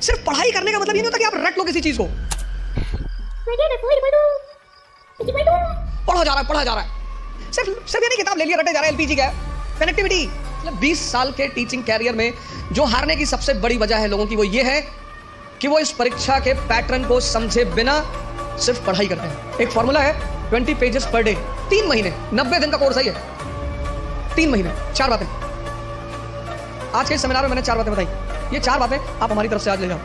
सिर्फ पढ़ाई करने का मतलब ये नहीं होता कि आप रट लो किसी चीज को। पढ़ा जा रहा है सिर्फ ये नहीं किताब ले लिया रटे जा रहा है। एलपीजी क्या है? कनेक्टिविटी। मतलब 20 साल के टीचिंग कैरियर में जो हारने की सबसे बड़ी वजह है लोगों की, वो ये है कि वो इस परीक्षा के पैटर्न को समझे बिना सिर्फ पढ़ाई करते हैं। एक फॉर्मूला है 20 पेजेस पर डे, 3 महीने, 90 दिन का कोर्स है ये। 3 महीने, 4 बातें। आज के इस सेमिनार में मैंने 4 बातें बताई। ये 4 बातें आप हमारी तरफ से आज ले जाओ।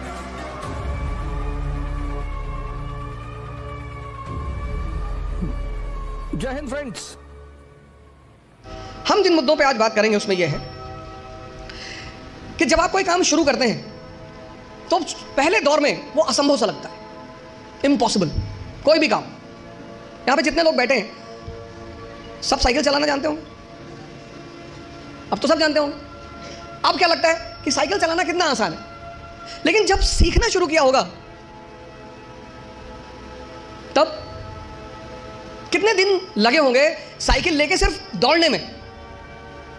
जय हिंद फ्रेंड्स। हम जिन मुद्दों पे आज बात करेंगे उसमें यह है कि जब आप कोई काम शुरू करते हैं तो पहले दौर में वो असंभव सा लगता है, इम्पॉसिबल। कोई भी काम, यहां पे जितने लोग बैठे हैं सब साइकिल चलाना जानते होंगे। अब तो सब जानते होंगे। अब क्या लगता है कि साइकिल चलाना कितना आसान है, लेकिन जब सीखना शुरू किया होगा तब कितने दिन लगे होंगे साइकिल लेके सिर्फ दौड़ने में।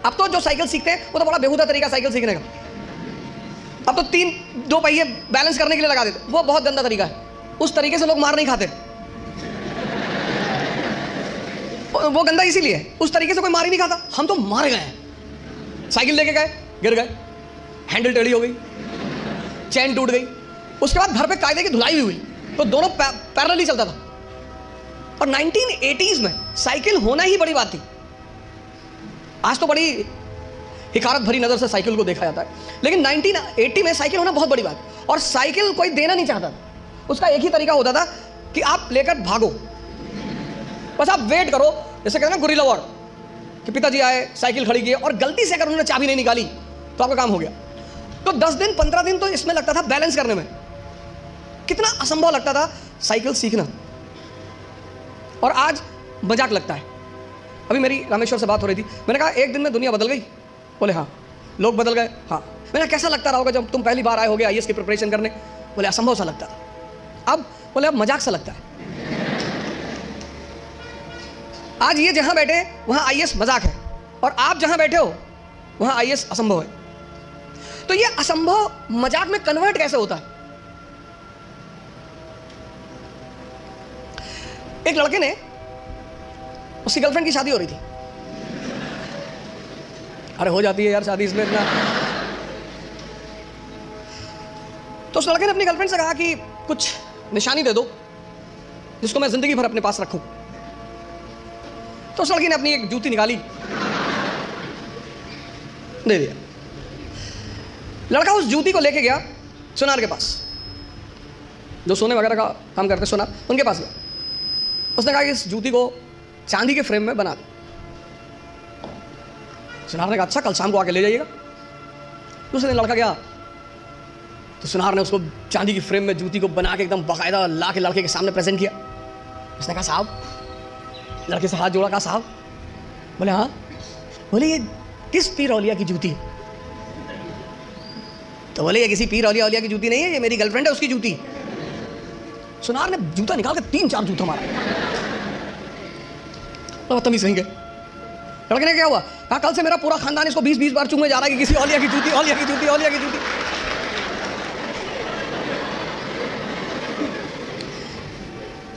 अब तो जो साइकिल सीखते हैं वो तो बड़ा बेहुदा तरीका साइकिल सीखने का। अब तो 2 पहिए बैलेंस करने के लिए लगा देते, वो बहुत गंदा तरीका है। उस तरीके से लोग मार नहीं खाते। वो गंदा इसीलिए, उस तरीके से कोई मार ही नहीं खाता। हम तो मारे गए हैं। साइकिल लेके गए, गिर गए, हैंडल टेढ़ी हो गई, चैन टूट गई। उसके बाद घर पे कायदे की धुलाई भी हुई, तो दोनों पैरेलली चलता था। और 1980s में साइकिल होना ही बड़ी बात थी। आज तो बड़ी हिकारत भरी नजर से साइकिल को देखा जाता है, लेकिन 1980 में साइकिल होना बहुत बड़ी बात। और साइकिल कोई देना नहीं चाहता था। उसका एक ही तरीका होता था कि आप लेकर भागो, बस आप वेट करो। जैसे कहते हैं ना गुरिल्ला वॉर, कि पिताजी आए, साइकिल खड़ी की और गलती से अगर उन्होंने चाबी नहीं निकाली तो आपका काम हो गया। तो 10 दिन 15 दिन तो इसमें लगता था बैलेंस करने में। कितना असंभव लगता था साइकिल सीखना, और आज मजाक लगता है। अभी मेरी रामेश्वर से बात हो रही थी, मैंने कहा एक दिन में दुनिया बदल गई। बोले हाँ। लोग बदल गए? हाँ। मैंने कैसा लगता रहा होगा जब तुम पहली बार आए होगे आईएएस की प्रिपरेशन करने? बोले असंभव सा लगता था। अब बोले अब मजाक सा लगता है। आज ये जहां बैठे वहां आईएएस मजाक है, और आप जहां बैठे हो वहां आईएएस असंभव है। तो ये असंभव मजाक में कन्वर्ट कैसे होता है? एक लड़के ने, उसकी गर्लफ्रेंड की शादी हो रही थी। अरे हो जाती है यार शादी इसमें इतना। तो उस लड़के ने अपनी गर्लफ्रेंड से कहा कि कुछ निशानी दे दो जिसको मैं जिंदगी भर अपने पास रखूं। तो उस लड़की ने अपनी एक जूती निकाली, दे दिया। लड़का उस जूती को लेके गया सुनार के पास, जो सोने वगैरह का काम करते सुनार, उनके पास गया। उसने कहा कि इस जूती को चांदी के फ्रेम में बना दो। सुनार ने कहा अच्छा, कल शाम को आके ले जाइएगा। दूसरे दिन लड़का गया तो सुनार ने उसको चांदी की फ्रेम में जूती को बना के एकदम बाकायदा ला के लड़के के सामने प्रेजेंट किया। उसने कहा साहब, लड़के से हाथ जोड़ा, कहा साहब। बोले हाँ। बोले ये किस पीर औलिया की जूती है? तो बोले ये किसी पीर औलिया की जूती नहीं है, ये मेरी गर्लफ्रेंड है, उसकी जूती। सुनार ने जूता निकाल के 3-4 जूता मारा। तो बदतमीज कहेंगे। लड़के ने क्या हुआ? कहा कल से मेरा पूरा खानदान इसको 20-20 बार चूमने जा रहा है कि किसी औलिया की जूती, औलिया की जूती, औलिया की जूती।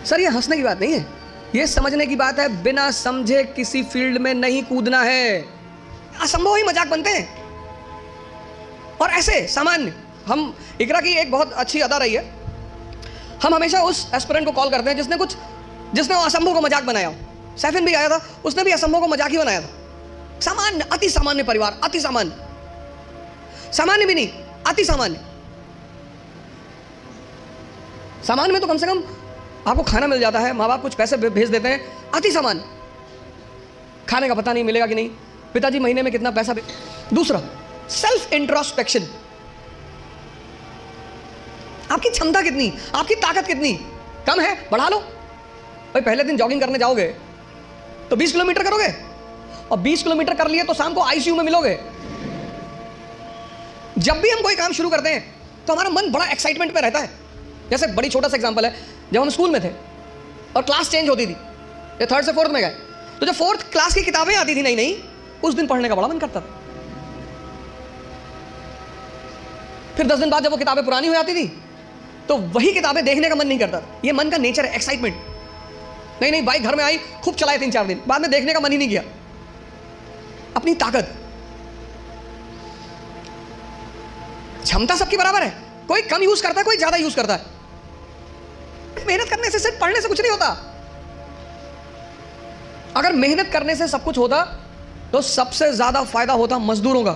सर ये हंसने की बात नहीं है, ये समझने की बात है। बिना समझे किसी फील्ड में नहीं कूदना है। असंभव ही मजाक बनते हैं। और ऐसे सामान्य, हम इकरा की एक बहुत अच्छी अदा रही है, हम हमेशा उस एस्पिरेंट को कॉल करते हैं जिसने असंभव को मजाक बनाया हो। सैफिन भी आया था, उसने भी असंभव को मजाक ही बनाया था। सामान्य, अति सामान्य परिवार, अति सामान्य, सामान्य भी नहीं, अति सामान्य। सामान्य में तो कम से कम आपको खाना मिल जाता है, माँ बाप कुछ पैसे भेज देते हैं। अति सामान्य, खाने का पता नहीं मिलेगा कि नहीं, पिताजी महीने में कितना पैसा दूसरा, सेल्फ इंट्रोस्पेक्शन। आपकी क्षमता कितनी, आपकी ताकत कितनी कम है, बढ़ा लो। भाई पहले दिन जॉगिंग करने जाओगे तो 20 किलोमीटर करोगे, और 20 किलोमीटर कर लिए तो शाम को आईसीयू में मिलोगे। जब भी हम कोई काम शुरू करते हैं तो हमारा मन बड़ा एक्साइटमेंट पे रहता है। जैसे बड़ी छोटा सा एग्जांपल है, जब हम स्कूल में थे और क्लास चेंज होती थी, ये 3rd से 4th में गए, तो जब 4th क्लास की किताबें आती थी नई नई, उस दिन पढ़ने का बड़ा मन करता था। फिर 10 दिन बाद जब वो किताबें पुरानी हो जाती थी तो वही किताबें देखने का मन नहीं करता। ये मन का नेचर है, एक्साइटमेंट। नहीं बाइक घर में आई, खूब चलाए 3-4 दिन, बाद में देखने का मन ही नहीं किया। अपनी ताकत, क्षमता सबकी बराबर है, कोई कम यूज करता है, कोई ज्यादा यूज करता है। मेहनत करने से, सिर्फ पढ़ने से कुछ नहीं होता। अगर मेहनत करने से सब कुछ होता तो सबसे ज्यादा फायदा होता मजदूरों का।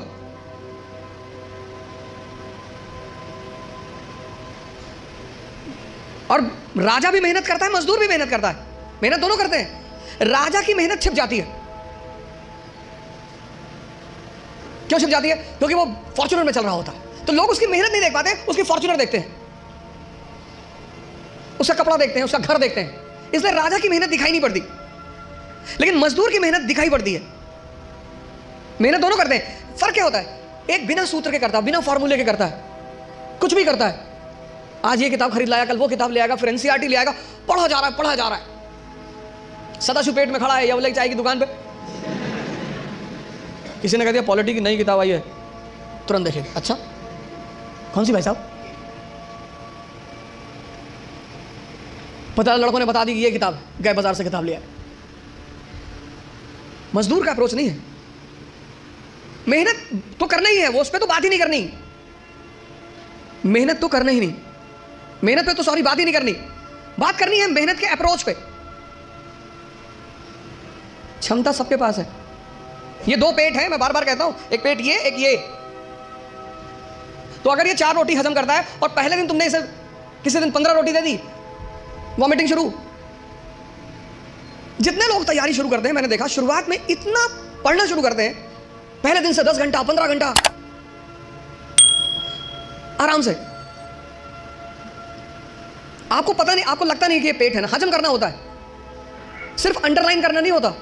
और राजा भी मेहनत करता है, मजदूर भी मेहनत करता है, मेहनत दोनों करते हैं। राजा की मेहनत छिप जाती है। क्यों छिप जाती है? क्योंकि वो फॉर्च्यूनर में चल रहा होता है, तो लोग उसकी मेहनत नहीं देख पाते, उसकी फॉर्च्यूनर देखते हैं, उसका कपड़ा देखते हैं, उसका घर देखते हैं, इसलिए राजा की मेहनत दिखाई नहीं पड़ती। लेकिन मजदूर की मेहनत दिखाई पड़ती है। मेहनत दोनों करते हैं। फर्क क्या होता है? एक बिना सूत्र के करता है, बिना फॉर्मूले के करता है, कुछ भी करता है। आज ये किताब खरीद लाया, कल वो किताब ले आएगा, फिर एनसीईआरटी ले आएगा, पढ़ा जा रहा है। सदाशिव पेट में खड़ा है यवले चाय की दुकान पे, किसी ने कह दिया पॉलिटी की नई किताब आई है, तुरंत देखेगा, अच्छा कौन सी भाई साहब? पता लड़कों ने बता दी कि ये किताब, गए बाजार से किताब लिया। मजदूर का अप्रोच नहीं है। मेहनत तो करना ही है, वो उस पर तो बात ही नहीं करनी। मेहनत तो करना ही नहीं, मेहनत पे तो सॉरी बात ही नहीं करनी। बात करनी है मेहनत के अप्रोच पे। क्षमता सबके पास है। ये 2 पेट है, मैं बार बार कहता हूं, एक पेट ये, एक ये। तो अगर ये 4 रोटी हजम करता है और पहले दिन तुमने इसे किसी दिन 15 रोटी दे दी, वॉमिटिंग शुरू। जितने लोग तैयारी शुरू करते हैं, मैंने देखा शुरुआत में इतना पढ़ना शुरू करते हैं, पहले दिन से 10 घंटा 15 घंटा आराम से। आपको पता नहीं, आपको लगता नहीं कि ये पेट है ना, हजम करना होता है, सिर्फ अंडरलाइन करना नहीं होता।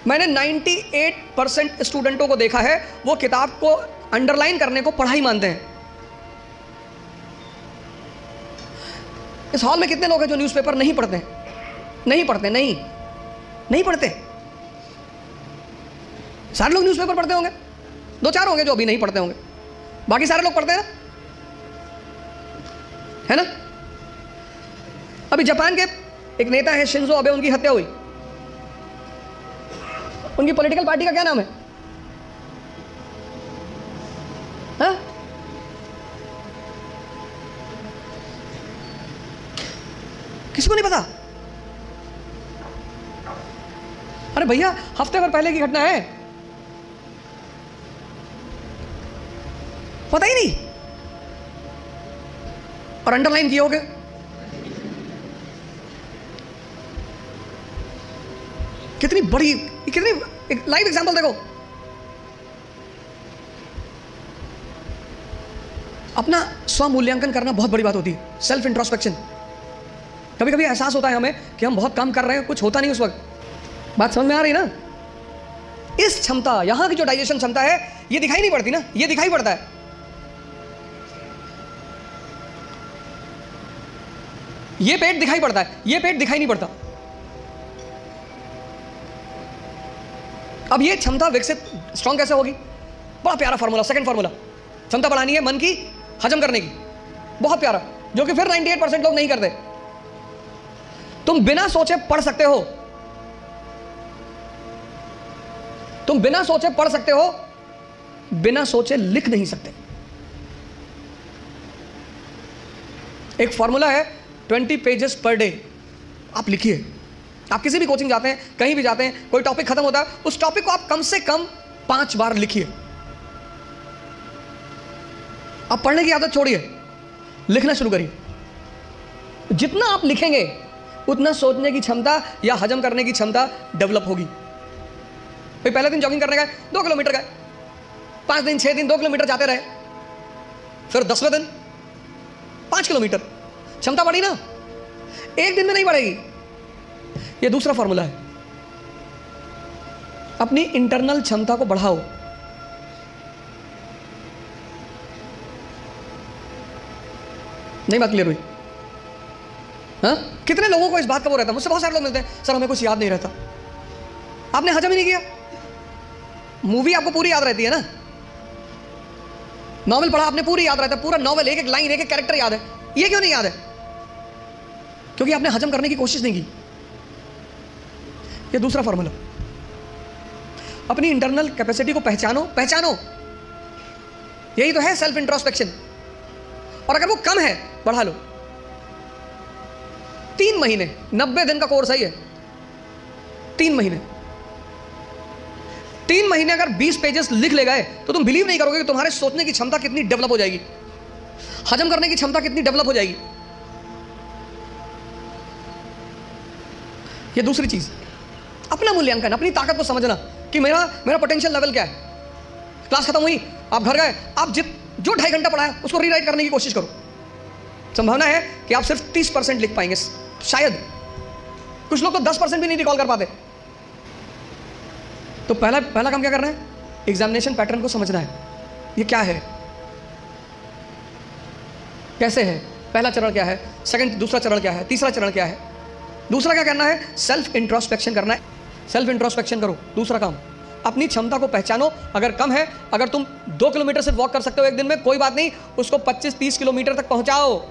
मैंने 98% स्टूडेंटों को देखा है, वो किताब को अंडरलाइन करने को पढ़ाई मानते हैं। इस हॉल में कितने लोग हैं जो न्यूज़पेपर नहीं पढ़ते हैं? नहीं पढ़ते। सारे लोग न्यूज़पेपर पढ़ते होंगे, 2-4 होंगे जो अभी नहीं पढ़ते होंगे, बाकी सारे लोग पढ़ते हैं ना, है ना? अभी जापान के एक नेता है शिंजो अबे, उनकी हत्या हुई। उनकी पॉलिटिकल पार्टी का क्या नाम है? हाँ? किसी को नहीं पता? अरे भैया, हफ्ते भर पहले की घटना है, पता ही नहीं, और अंडरलाइन किए होगे। कितनी बड़ी, कितनी एक लाइव एग्जांपल देखो। अपना स्व मूल्यांकन करना बहुत बड़ी बात होती है, सेल्फ इंट्रोस्पेक्शन। कभी कभी एहसास होता है हमें कि हम बहुत काम कर रहे हैं, कुछ होता नहीं उस वक्त। बात समझ में आ रही ना? इस क्षमता, यहां की जो डाइजेशन क्षमता है, ये दिखाई नहीं पड़ती ना, ये दिखाई पड़ता है। ये पेट दिखाई पड़ता है, ये पेट दिखाई नहीं पड़ता। अब ये क्षमता विकसित स्ट्रॉन्ग कैसे होगी? बड़ा प्यारा फार्मूला, सेकंड फार्मूला। क्षमता बढ़ानी है मन की, हजम करने की, बहुत प्यारा, जो कि फिर 98% लोग नहीं करते। तुम बिना सोचे पढ़ सकते हो, तुम बिना सोचे पढ़ सकते हो, बिना सोचे लिख नहीं सकते। एक फॉर्मूला है 20 पेजेस पर डे। आप लिखिए। आप किसी भी कोचिंग जाते हैं, कहीं भी जाते हैं, कोई टॉपिक खत्म होता है, उस टॉपिक को आप कम से कम 5 बार लिखिए। आप पढ़ने की आदत छोड़िए, लिखना शुरू करिए। जितना आप लिखेंगे उतना सोचने की क्षमता या हजम करने की क्षमता डेवलप होगी। भाई पहले दिन जॉगिंग करने गए, 2 किलोमीटर गए, 5 दिन 6 दिन 2 किलोमीटर जाते रहे, फिर 10वें दिन 5 किलोमीटर, क्षमता बढ़ी ना? एक दिन में नहीं बढ़ेगी। ये दूसरा फॉर्मूला है, अपनी इंटरनल क्षमता को बढ़ाओ। नहीं बात क्लियर हुई? हाँ? कितने लोगों को इस बात का वो रहता है, मुझसे बहुत सारे लोग मिलते हैं, सर हमें कुछ याद नहीं रहता। आपने हजम ही नहीं किया। मूवी आपको पूरी याद रहती है ना, नॉवेल पढ़ा आपने, पूरी याद रहता है, पूरा नॉवेल, एक एक लाइन, एक एक कैरेक्टर याद है। ये क्यों नहीं याद है? क्योंकि आपने हजम करने की कोशिश नहीं की। ये दूसरा फॉर्मूला, अपनी इंटरनल कैपेसिटी को पहचानो, पहचानो। यही तो है सेल्फ इंट्रोस्पेक्शन। और अगर वो कम है, बढ़ा लो। 3 महीने, 90 दिन का कोर्स है ये। 3 महीने, 3 महीने अगर 20 पेजेस लिख ले गए तो तुम बिलीव नहीं करोगे कि तुम्हारे सोचने की क्षमता कितनी डेवलप हो जाएगी, हजम करने की क्षमता कितनी डेवलप हो जाएगी। ये दूसरी चीज, अपना मूल्यांकन, अपनी ताकत को समझना कि मेरा पोटेंशियल लेवल क्या है। क्लास खत्म हुई, आप घर गए, आप जो 2.5 घंटा पढ़ा है उसको रीराइट करने की कोशिश करो। संभावना है कि आप सिर्फ 30% लिख पाएंगे, शायद। कुछ लोग तो 10% भी नहीं रिकॉल कर पाते। तो पहला काम क्या करना है? एग्जामिनेशन पैटर्न को समझना है। ये क्या है, कैसे है, पहला चरण क्या है, दूसरा चरण क्या है, तीसरा चरण क्या है। दूसरा क्या करना है? सेल्फ इंट्रोस्पेक्शन करना है। सेल्फ इंट्रोस्पेक्शन करो। दूसरा काम, अपनी क्षमता को पहचानो। अगर कम है, अगर तुम 2 किलोमीटर से वॉक कर सकते हो एक दिन में, कोई बात नहीं, उसको 25-30 किलोमीटर तक पहुंचाओ।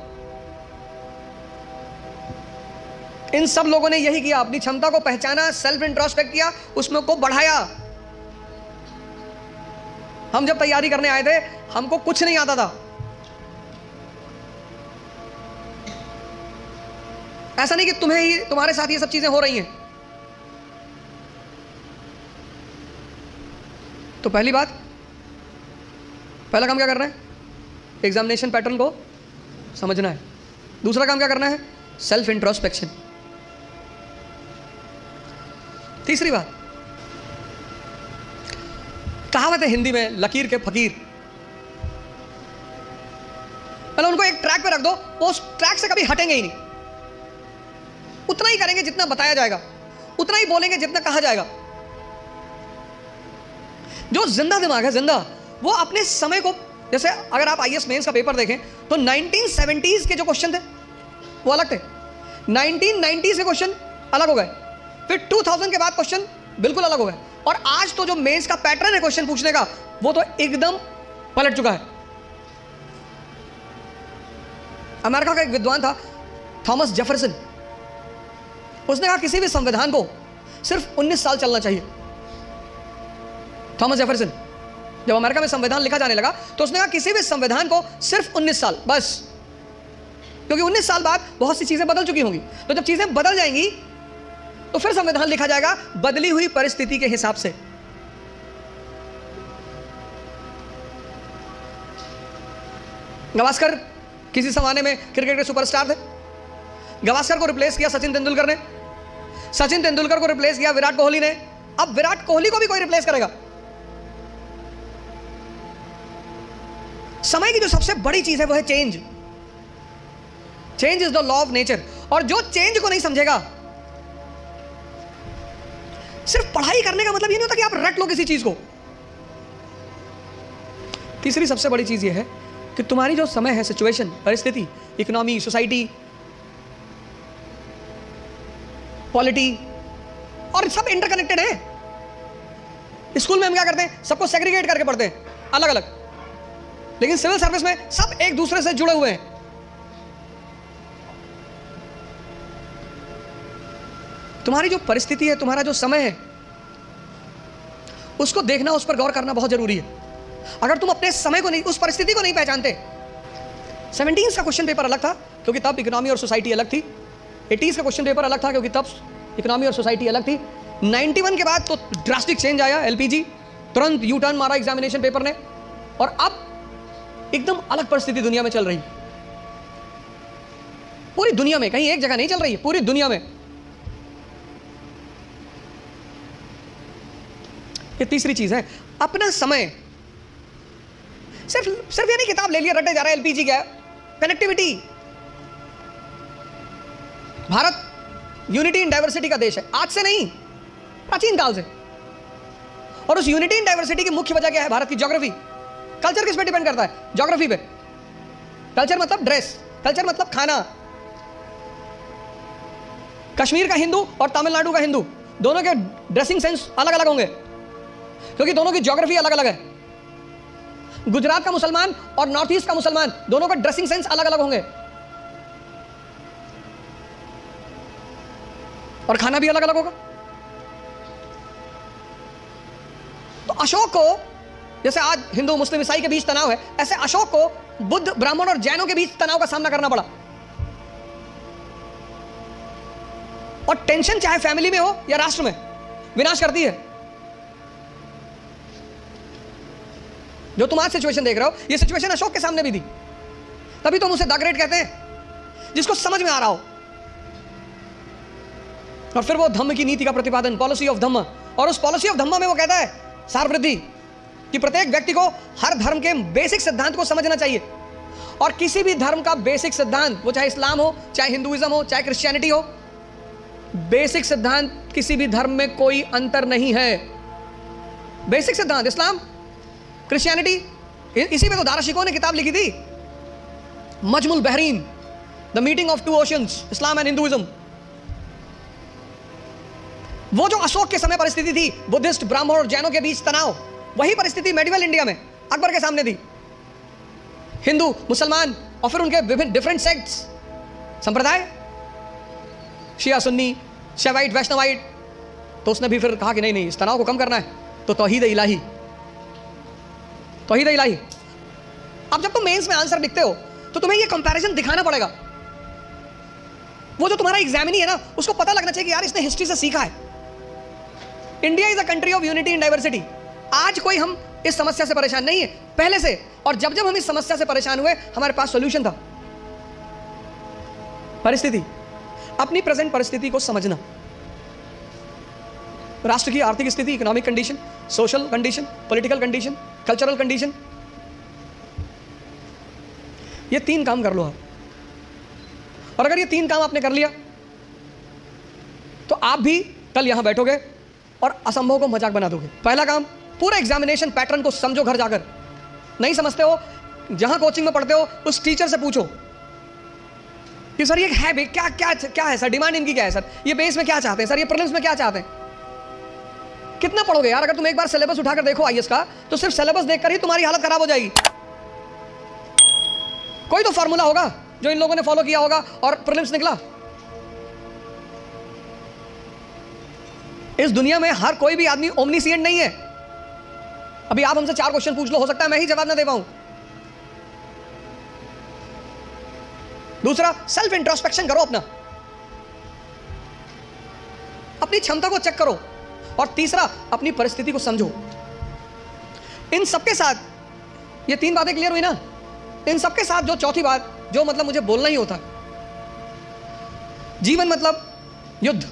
इन सब लोगों ने यही किया, अपनी क्षमता को पहचाना, सेल्फ इंट्रोस्पेक्ट किया, उसमें को बढ़ाया। हम जब तैयारी करने आए थे, हमको कुछ नहीं आता था। ऐसा नहीं कि तुम्हारे साथ ये सब चीजें हो रही हैं। तो पहली बात, पहला काम क्या करना है? एग्जामिनेशन पैटर्न को समझना है। दूसरा काम क्या करना है? Self introspection. तीसरी बात, कहावत है हिंदी में, लकीर के फकीर। पहले उनको एक ट्रैक पे रख दो, वो उस ट्रैक से कभी हटेंगे ही नहीं। उतना ही करेंगे जितना बताया जाएगा, उतना ही बोलेंगे जितना कहा जाएगा। जो जिंदा दिमाग है, जिंदा, वो अपने समय को, जैसे अगर आप आईएएस मेंस का पेपर देखें तो 1970s के जो क्वेश्चन थे वो अलग थे, 1990s के क्वेश्चन अलग हो गए, फिर 2000 के बाद क्वेश्चन बिल्कुल अलग हो गए, और आज तो जो मेंस का पैटर्न है क्वेश्चन पूछने का, वो तो एकदम पलट चुका है। अमेरिका का एक विद्वान था, थॉमस जेफरसन, उसने कहा किसी भी संविधान को सिर्फ 19 साल चलना चाहिए। थॉमस जेफरसन, जब अमेरिका में संविधान लिखा जाने लगा तो उसने कहा किसी भी संविधान को सिर्फ 19 साल बस, क्योंकि 19 साल बाद बहुत सी चीजें बदल चुकी होंगी। तो जब चीजें बदल जाएंगी तो फिर संविधान लिखा जाएगा बदली हुई परिस्थिति के हिसाब से। गावस्कर किसी जमाने में क्रिकेट के सुपरस्टार थे। गावस्कर को रिप्लेस किया सचिन तेंदुलकर ने, सचिन तेंदुलकर को रिप्लेस किया विराट कोहली ने। अब विराट कोहली को भी कोई रिप्लेस करेगा। समय की जो सबसे बड़ी चीज है वो है change. Change is the law of nature. और जो चेंज को नहीं समझेगा, सिर्फ पढ़ाई करने का मतलब ये नहीं होता कि आप रट लो किसी चीज को। तीसरी सबसे बड़ी चीज ये है कि तुम्हारी जो समय है, सिचुएशन, परिस्थिति, इकोनॉमी, सोसाइटी, पॉलिटी, और सब इंटरकनेक्टेड है। स्कूल में हम क्या करते हैं? सबको सेग्रीगेट करके पढ़ते हैं, अलग अलग। लेकिन सिविल सर्विस में सब एक दूसरे से जुड़े हुए हैं। तुम्हारी जो परिस्थिति है, तुम्हारा जो समय है, उसको देखना, उस पर गौर करना बहुत जरूरी है। अगर तुम अपने समय को नहीं, उस परिस्थिति को नहीं पहचानते। 17s का क्वेश्चन पेपर अलग था क्योंकि तब इकोनॉमी और सोसाइटी अलग थी। 80s का क्वेश्चन पेपर अलग था क्योंकि तब इकोनॉमी और सोसाइटी अलग थी। 91 के बाद तो ड्रास्टिक चेंज आया, एलपीजी, तुरंत यू टर्न मारा एग्जामिनेशन पेपर ने, और अब एकदम अलग परिस्थिति दुनिया में चल रही। पूरी दुनिया में, कहीं एक जगह नहीं चल रही है, पूरी दुनिया में। ये तीसरी चीज है, अपना समय। सिर्फ ये नहीं किताब ले लिया रटे जा रहा है। एलपीजी क्या है? Connectivity. Bharat unity in diversity का देश है, आज से नहीं, प्राचीन काल से। और उस यूनिटी इन डाइवर्सिटी की मुख्य वजह क्या है? भारत की ज्योग्राफी। कल्चर किस पे डिपेंड करता है? ज्योग्राफी पे। कल्चर मतलब ड्रेस, कल्चर मतलब खाना। कश्मीर का हिंदू और तमिलनाडु का हिंदू, दोनों के ड्रेसिंग सेंस अलग अलग होंगे क्योंकि दोनों की ज्योग्राफी अलग अलग है। गुजरात का मुसलमान और नॉर्थ ईस्ट का मुसलमान दोनों का ड्रेसिंग सेंस अलग अलग होंगे और खाना भी अलग अलग होगा। तो अशोक को, जैसे आज हिंदू मुस्लिम ईसाई के बीच तनाव है, ऐसे अशोक को बुद्ध ब्राह्मण और जैनों के बीच तनाव का सामना करना पड़ा। और टेंशन चाहे फैमिली में हो या राष्ट्र में, विनाश करती है। जो तुम आज सिचुएशन देख रहे हो, ये सिचुएशन अशोक के सामने भी थी, तभी तो हम उसे द ग्रेट कहते हैं, जिसको समझ में आ रहा हो। और फिर वो धम्म की नीति का प्रतिपादन, पॉलिसी ऑफ धम्म, और उस पॉलिसी ऑफ धम्म में वो कहता है सारवृद्धि कि प्रत्येक व्यक्ति को हर धर्म के बेसिक सिद्धांत को समझना चाहिए। और किसी भी धर्म का बेसिक सिद्धांत, वो चाहे इस्लाम हो, चाहे हिंदुइज्म हो, चाहे क्रिश्चियनिटी हो, बेसिक सिद्धांत किसी भी धर्म में कोई अंतर नहीं है। बेसिक सिद्धांत इस्लाम, क्रिश्चियनिटी, इसी पे तो दाराशिकों ने किताब लिखी थी, Majmaul Bahrain, the meeting of two oceans, Islam and Hinduism. वो जो अशोक के समय परिस्थिति थी, बुद्धिस्ट ब्राह्मण और जैनों के बीच तनाव, वही परिस्थिति मेडिवल इंडिया में अकबर के सामने थी। हिंदू, मुसलमान और फिर उनके विभिन्न डिफरेंट सेक्ट्स, संप्रदाय, शिया, सुन्नी, शैवाइट, वैष्णवाइट। तो उसने भी फिर कहा कि नहीं नहीं, इस तनाव को कम करना है तो तौहीद इलाही, तौहीद इलाही। अब जब तुम मेंस में आंसर लिखते हो तो तुम्हें ये कंपैरिजन दिखाना पड़ेगा। वो जो तुम्हारा एग्जामिनी है ना, उसको पता लगना चाहिए कि यार इसने हिस्ट्री से सीखा है। India is a country of unity and diversity. आज कोई हम इस समस्या से परेशान नहीं है, पहले से। और जब जब हम इस समस्या से परेशान हुए, हमारे पास सॉल्यूशन था। परिस्थिति, अपनी प्रेजेंट परिस्थिति को समझना, राष्ट्र की आर्थिक स्थिति, economic condition, social condition, political condition, cultural condition, ये 3 काम कर लो आप। और अगर ये 3 काम आपने कर लिया तो आप भी कल यहां बैठोगे और असंभव को मजाक बना दोगे। पहला काम, पूरा एग्जामिनेशन पैटर्न को समझो। घर जाकर नहीं समझते हो, जहां कोचिंग में पढ़ते हो उस टीचर से पूछो कि सर ये है भी क्या क्या क्या है सर, डिमांड इनकी क्या है सर, ये बेस में क्या चाहते हैं सर, ये प्रीलिम्स में क्या चाहते हैं। कितना पढ़ोगे यार? अगर तुम एक बार सिलेबस उठाकर देखो आईएएस का, तो सिर्फ सिलेबस देखकर ही तुम्हारी हालत खराब हो जाएगी। कोई तो फॉर्मूला होगा जो इन लोगों ने फॉलो किया होगा और प्रीलिम्स निकला। इस दुनिया में हर कोई भी आदमी ओमनीसिएंट नहीं है। अभी आप हमसे 4 क्वेश्चन पूछ लो, हो सकता है मैं ही जवाब ना दे पाऊं। दूसरा, सेल्फ इंट्रोस्पेक्शन करो, अपनी क्षमता को चेक करो। और तीसरा, अपनी परिस्थिति को समझो। इन सबके साथ ये 3 बातें क्लियर हुई ना? इन सबके साथ जो चौथी बात, जो मतलब मुझे बोलना ही होता, जीवन मतलब युद्ध।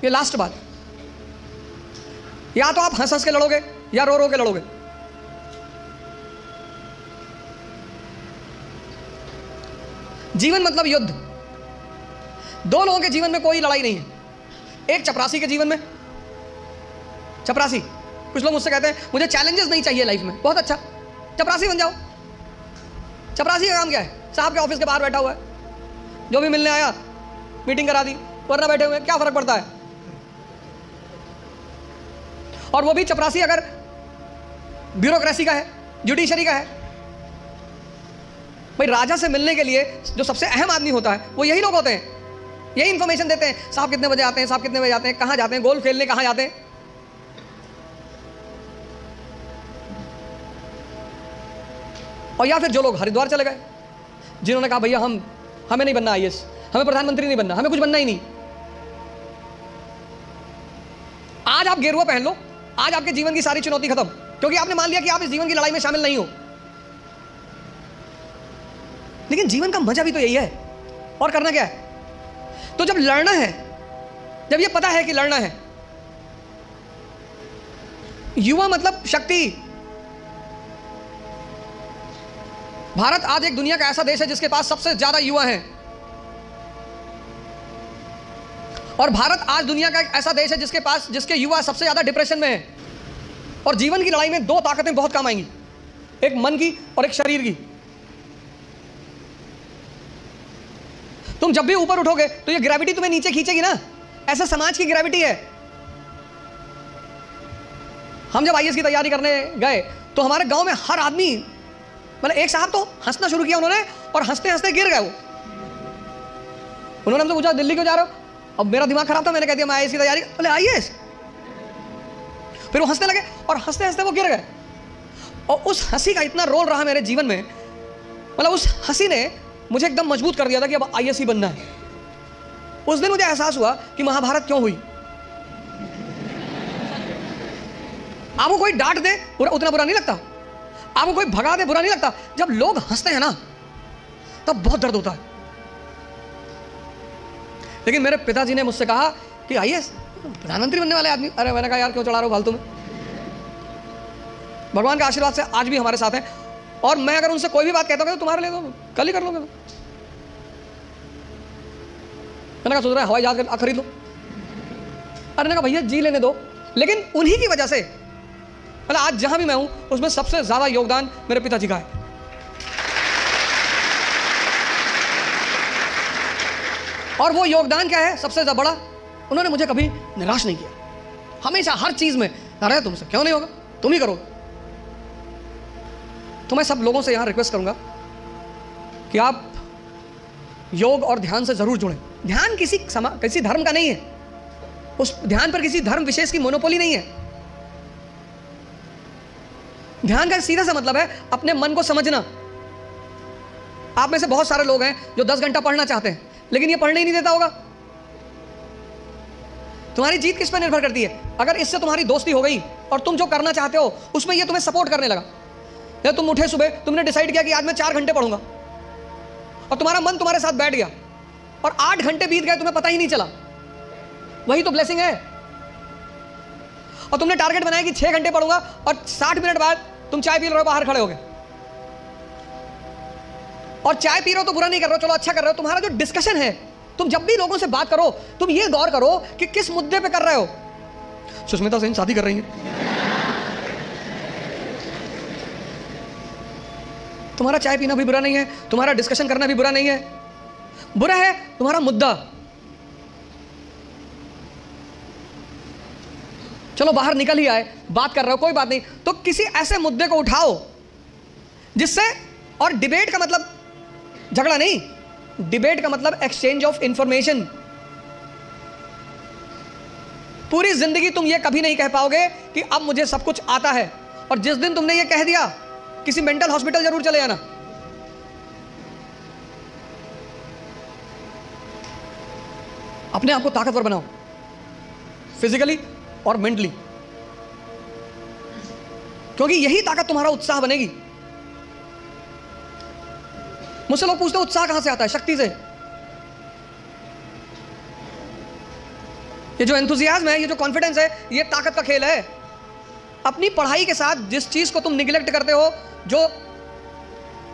ये लास्ट बात, या तो आप हंस हंस के लड़ोगे या रो रो के लड़ोगे। जीवन मतलब युद्ध। 2 लोगों के जीवन में कोई लड़ाई नहीं है। एक चपरासी के जीवन में, चपरासी, कुछ लोग मुझसे कहते हैं मुझे चैलेंजेस नहीं चाहिए लाइफ में। बहुत अच्छा, चपरासी बन जाओ। चपरासी का काम क्या है? साहब के ऑफिस के बाहर बैठा हुआ है, जो भी मिलने आया मीटिंग करा दी, वरना बैठे हुए, क्या फर्क पड़ता है? और वो भी चपरासी अगर ब्यूरोक्रेसी का है, जुडिशरी का है। भाई राजा से मिलने के लिए जो सबसे अहम आदमी होता है वो यही लोग होते हैं, यही इंफॉर्मेशन देते हैं। साहब कितने बजे आते हैं, साहब कितने बजे आते हैं, कहां जाते हैं, गोल्फ खेलने कहां जाते हैं। और या फिर जो लोग हरिद्वार चले गए, जिन्होंने कहा भैया हमें नहीं बनना आईएएस, हमें प्रधानमंत्री नहीं बनना, हमें कुछ बनना ही नहीं। आज आप गेरुआ पहन लो, आज आपके जीवन की सारी चुनौती खत्म, क्योंकि आपने मान लिया कि आप इस जीवन की लड़ाई में शामिल नहीं हो। लेकिन जीवन का मजा भी तो यही है। और करना क्या है? तो जब लड़ना है, जब ये पता है कि लड़ना है, युवा मतलब शक्ति। भारत आज एक दुनिया का ऐसा देश है जिसके पास सबसे ज्यादा युवा हैं। और भारत आज दुनिया का एक ऐसा देश है जिसके युवा सबसे ज्यादा डिप्रेशन में है। और जीवन की लड़ाई में 2 ताकतें बहुत काम आएंगी, एक मन की और एक शरीर की। तुम जब भी ऊपर उठोगे तो ये ग्रेविटी तुम्हें नीचे खींचेगी ना, ऐसा समाज की ग्रेविटी है। हम जब आईएएस की तैयारी करने गए तो हमारे गांव में हर आदमी, मतलब एक साहब तो हंसना शुरू किया उन्होंने और हंसते हंसते गिर गए वो। उन्होंने हमसे पूछा दिल्ली क्यों जा रहे हो? अब मेरा दिमाग खराब था, मैंने कह दिया मैं आईएएस की तैयारी। बोले आईएएस? फिर वो हंसने लगे और हंसते हंसते वो गिर गए। और उस हंसी का इतना रोल रहा मेरे जीवन में, मतलब उस हंसी ने मुझे एकदम मजबूत कर दिया था कि अब आईएएस ही बनना है। उस दिन मुझे एहसास हुआ कि महाभारत क्यों हुई। आपको कोई डांट दे उतना बुरा नहीं लगता, आपको कोई भगा दे बुरा नहीं लगता, जब लोग हंसते हैं ना तब बहुत दर्द होता है। लेकिन मेरे पिताजी ने मुझसे कहा कि आईएएस प्रधानमंत्री बनने वाले आदमी। अरे मैंने कहा यार क्यों चढ़ा रहे हो फालतू में। भगवान का आशीर्वाद से आज भी हमारे साथ हैं, और मैं अगर उनसे कोई भी बात कहता हूँ तो तुम्हारे लिए तो कल ही कर लोगे। मैंने कहा सोच रहा है हवाई जहाज खरीद लो। अरे मैंने कहा भैया जी लेने दो। लेकिन उन्हीं की वजह से मतलब आज जहां भी मैं हूं उसमें सबसे ज्यादा योगदान मेरे पिताजी का है। और वो योगदान क्या है सबसे ज्यादा बड़ा? उन्होंने मुझे कभी निराश नहीं किया, हमेशा हर चीज में अरे तुमसे क्यों नहीं होगा, तुम ही करोगे। तो मैं सब लोगों से यहां रिक्वेस्ट करूंगा कि आप योग और ध्यान से जरूर जुड़ें। ध्यान किसी धर्म का नहीं है, उस ध्यान पर किसी धर्म विशेष की मोनोपोली नहीं है। ध्यान का सीधा सा मतलब है अपने मन को समझना। आप में से बहुत सारे लोग हैं जो 10 घंटा पढ़ना चाहते हैं लेकिन ये पढ़ने ही नहीं देता होगा। तुम्हारी जीत किस पर निर्भर करती है? अगर इससे तुम्हारी दोस्ती हो गई और तुम जो करना चाहते हो उसमें ये तुम्हें सपोर्ट करने लगा, या तुम उठे सुबह, तुमने डिसाइड किया कि आज मैं 4 घंटे पढ़ूंगा और तुम्हारा मन तुम्हारे साथ बैठ गया और 8 घंटे बीत गए तुम्हें पता ही नहीं चला, वही तो ब्लेसिंग है। और तुमने टारगेट बनाया कि 6 घंटे पढ़ूंगा और 60 मिनट बाद तुम चाय पी रहे हो, बाहर खड़े हो गए। और चाय पी रहे हो तो बुरा नहीं कर रहे हो, चलो अच्छा कर रहे हो। तुम्हारा जो डिस्कशन है, तुम जब भी लोगों से बात करो तुम ये गौर करो कि किस मुद्दे पे कर रहे हो। सुष्मिता सेन शादी कर रही है, तुम्हारा चाय पीना भी बुरा नहीं है, तुम्हारा डिस्कशन करना भी बुरा नहीं है। बुरा है तुम्हारा मुद्दा। चलो बाहर निकल ही आए, बात कर रहे हो, कोई बात नहीं, तो किसी ऐसे मुद्दे को उठाओ जिससे, और डिबेट का मतलब झगड़ा नहीं, डिबेट का मतलब एक्सचेंज ऑफ इंफॉर्मेशन। पूरी जिंदगी तुम ये कभी नहीं कह पाओगे कि अब मुझे सब कुछ आता है, और जिस दिन तुमने ये कह दिया किसी मेंटल हॉस्पिटल जरूर चले जाना। अपने आप को ताकतवर बनाओ, फिजिकली और मेंटली, क्योंकि यही ताकत तुम्हारा उत्साह बनेगी। मुझसे लोग पूछते हैं उत्साह कहां से आता है? शक्ति से। ये जो एंथुजियाज्म है, ये जो कॉन्फिडेंस है, ये ताकत का खेल है। अपनी पढ़ाई के साथ जिस चीज को तुम निगलेक्ट करते हो, जो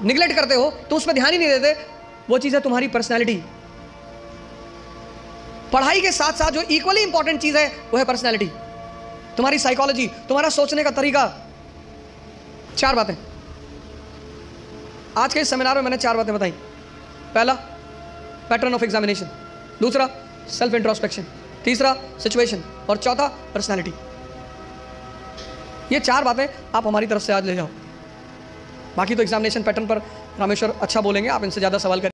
निगलेक्ट करते हो, तुम उस पर ध्यान ही नहीं देते, वो चीज है तुम्हारी पर्सनैलिटी। पढ़ाई के साथ साथ जो इक्वली इंपॉर्टेंट चीज है वो है पर्सनैलिटी, तुम्हारी साइकोलॉजी, तुम्हारा सोचने का तरीका। 4 बातें आज के इस सेमिनार में मैंने 4 बातें बताई। पहला पैटर्न ऑफ एग्जामिनेशन, दूसरा सेल्फ इंट्रोस्पेक्शन, तीसरा सिचुएशन, और चौथा पर्सनैलिटी। ये 4 बातें आप हमारी तरफ से आज ले जाओ। बाकी तो एग्जामिनेशन पैटर्न पर रामेश्वर अच्छा बोलेंगे, आप इनसे ज़्यादा सवाल करें।